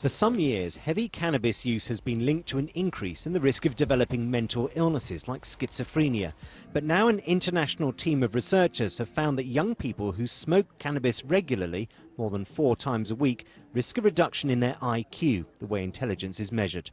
For some years, heavy cannabis use has been linked to an increase in the risk of developing mental illnesses like schizophrenia. But now an international team of researchers have found that young people who smoke cannabis regularly, more than 4 times a week, risk a reduction in their IQ, the way intelligence is measured.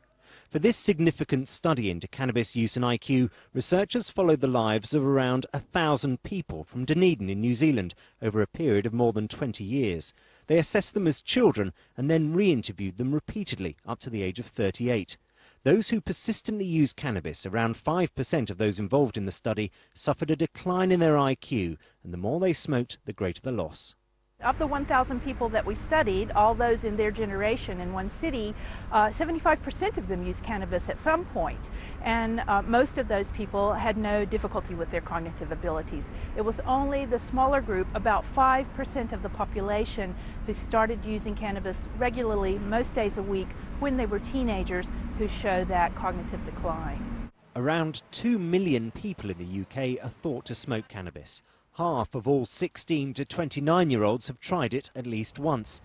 For this significant study into cannabis use and IQ, researchers followed the lives of around 1,000 people from Dunedin in New Zealand over a period of more than 20 years. They assessed them as children and then re-interviewed them repeatedly up to the age of 38. Those who persistently used cannabis, around 5% of those involved in the study, suffered a decline in their IQ, and the more they smoked, the greater the loss. Of the 1,000 people that we studied, all those in their generation in one city, 75% of them used cannabis at some point, and most of those people had no difficulty with their cognitive abilities. It was only the smaller group, about 5% of the population, who started using cannabis regularly, most days a week, when they were teenagers, who show that cognitive decline. Around 2 million people in the UK are thought to smoke cannabis. Half of all 16 to 29-year-olds have tried it at least once.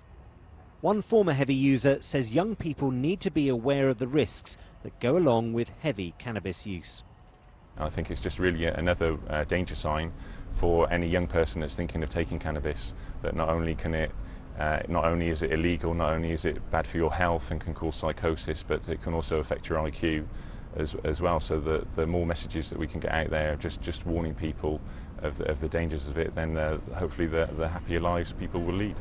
One former heavy user says young people need to be aware of the risks that go along with heavy cannabis use. I think it's just really another danger sign for any young person that's thinking of taking cannabis, that not only is it illegal, not only is it bad for your health and can cause psychosis, but it can also affect your IQ as well. So the more messages that we can get out there, just warning people of the dangers of it, then hopefully the happier lives people will lead.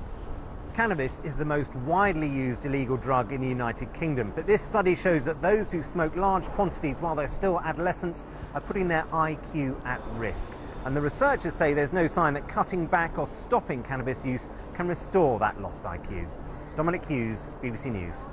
Cannabis is the most widely used illegal drug in the United Kingdom, but this study shows that those who smoke large quantities while they're still adolescents are putting their IQ at risk. And the researchers say there's no sign that cutting back or stopping cannabis use can restore that lost IQ. Dominic Hughes, BBC News.